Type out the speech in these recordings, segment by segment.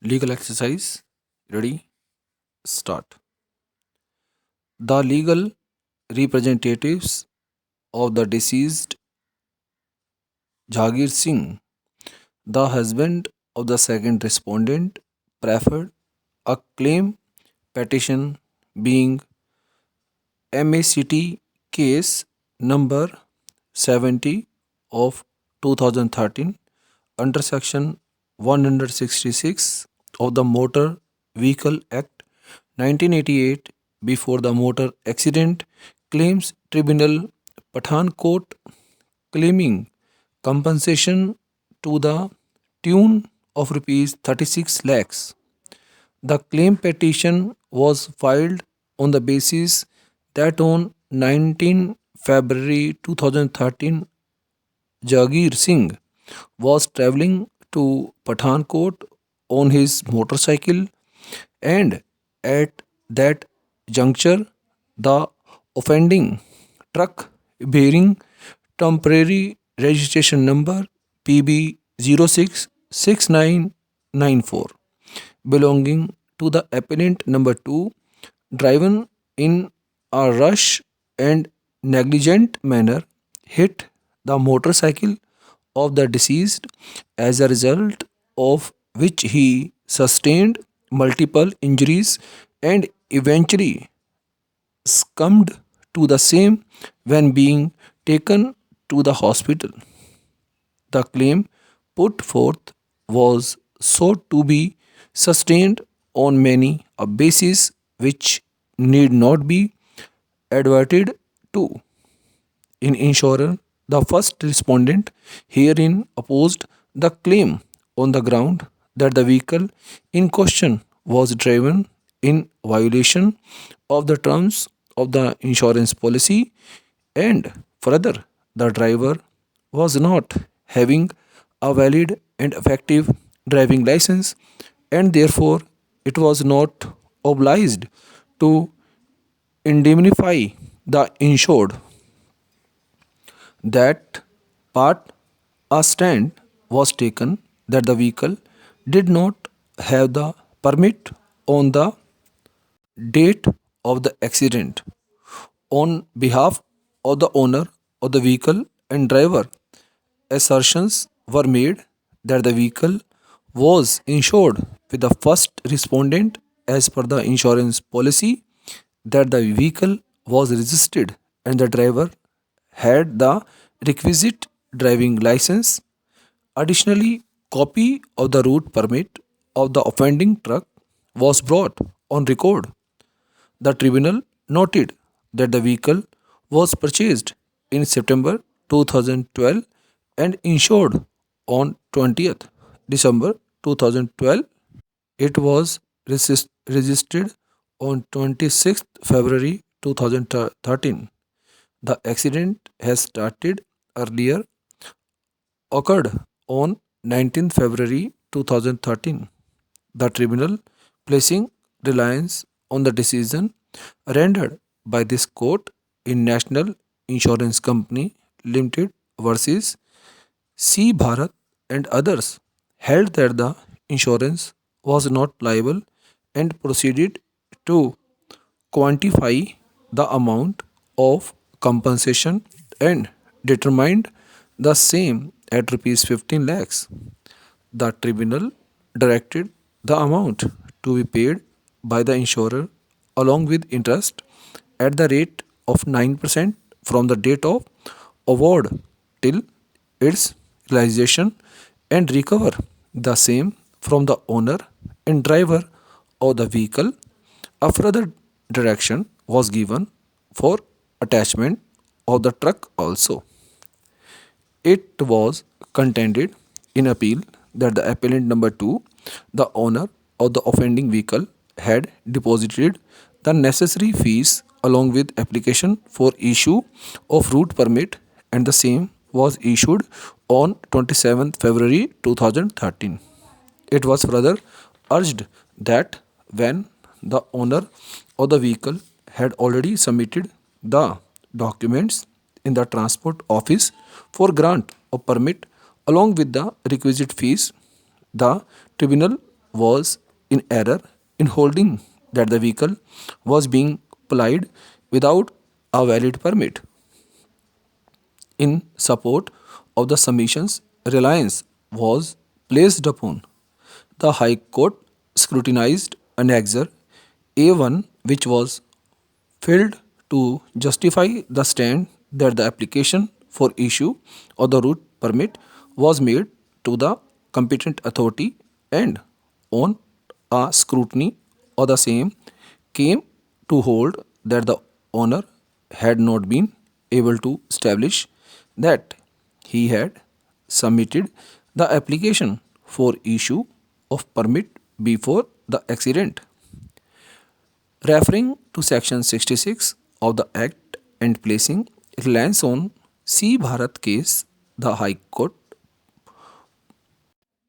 Legal exercise. Ready? Start. The legal representatives of the deceased Jagir Singh, the husband of the second respondent, preferred a claim petition being MACT case number 70 of 2013 under section 166 of the Motor Vehicle Act 1988 before the Motor Accident Claims Tribunal Pathankot, claiming compensation to the tune of rupees 36 lakhs. The claim petition was filed on the basis that on 19 February 2013 Jagir Singh was traveling to Pathankot on his motorcycle, and at that juncture the offending truck bearing temporary registration number PB 066994 belonging to the appellant number 2, driven in a rush and negligent manner, hit the motorcycle of the deceased, as a result of which he sustained multiple injuries and eventually succumbed to the same when being taken to the hospital. The claim put forth was sought to be sustained on many a basis which need not be adverted to. In insurance, the first respondent herein opposed the claim on the ground that the vehicle in question was driven in violation of the terms of the insurance policy, and further the driver was not having a valid and effective driving license, and therefore it was not obliged to indemnify the insured. That part a stand was taken that the vehicle did not have the permit on the date of the accident. On behalf of the owner of the vehicle and driver, assertions were made that the vehicle was insured with the first respondent as per the insurance policy, that the vehicle was registered and the driver had the requisite driving license. Additionally, copy of the route permit of the offending truck was brought on record. The tribunal noted that the vehicle was purchased in September 2012 and insured on 20th December 2012. It was registered on 26th February 2013. The accident has started earlier, occurred on 19th February 2013. The tribunal, placing reliance on the decision rendered by this court in National Insurance Company Limited versus C Bharat and others, held that the insurance was not liable and proceeded to quantify the amount of compensation and determined the same at rupees 15 lakhs. The tribunal directed the amount to be paid by the insurer along with interest at the rate of 9% from the date of award till its realization, and recover the same from the owner and driver of the vehicle. A further direction was given for attachment of the truck also. It was contended in appeal that the appellant number 2, the owner of the offending vehicle, had deposited the necessary fees along with application for issue of route permit, and the same was issued on 27th February 2013. It was further urged that when the owner of the vehicle had already submitted the documents in the transport office for grant of permit along with the requisite fees, the tribunal was in error in holding that the vehicle was being plied without a valid permit. In support of the submissions, reliance was placed upon. The High Court scrutinized Annexure A1, which was failed to justify the stand that the application for issue of the route permit was made to the competent authority, and on a scrutiny of the same came to hold that the owner had not been able to establish that he had submitted the application for issue of permit before the accident. Referring to Section 66 of the Act and placing reliance on C. Bharat case, the High Court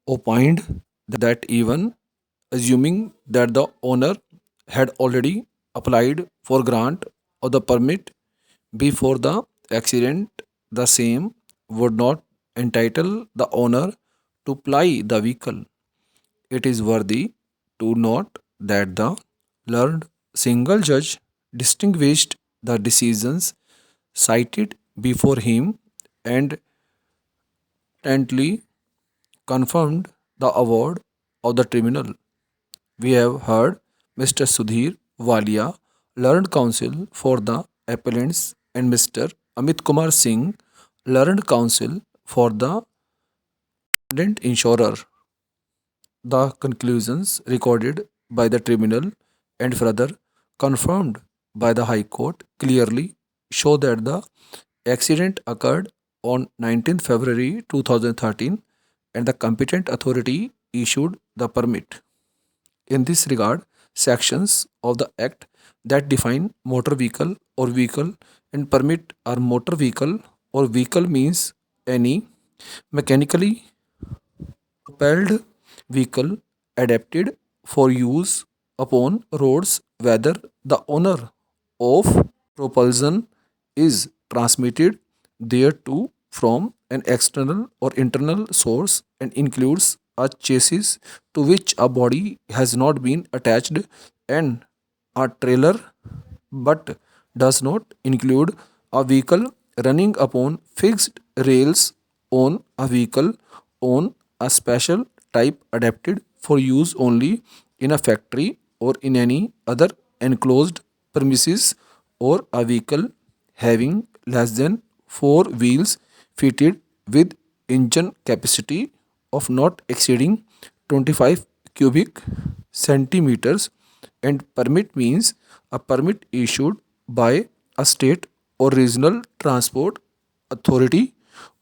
opined that even assuming that the owner had already applied for grant of the permit before the accident, the same would not entitle the owner to ply the vehicle. It is worthy to note that the learned single judge distinguished the decisions cited before him and tentatively confirmed the award of the tribunal. We have heard Mr. Sudhir Walia, learned counsel for the appellants, and Mr. Amit Kumar Singh, learned counsel for the defendant insurer. The conclusions recorded by the tribunal and further confirmed by the High Court clearly show that the accident occurred on 19th February 2013 and the competent authority issued the permit. In this regard, sections of the Act that define motor vehicle or vehicle and permit are motor vehicle or vehicle means any mechanically propelled vehicle adapted for use upon roads whether the owner of propulsion is transmitted thereto from an external or internal source and includes a chassis to which a body has not been attached and a trailer, but does not include a vehicle running upon fixed rails on a vehicle on a special type adapted for use only in a factory or in any other enclosed premises, or a vehicle having less than four wheels fitted with engine capacity of not exceeding 25 cubic centimeters, and permit means a permit issued by a state or regional transport authority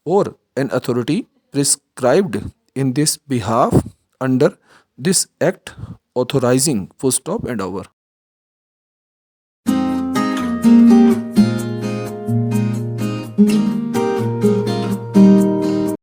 or an authority prescribed in this behalf under this act authorizing full stop and over.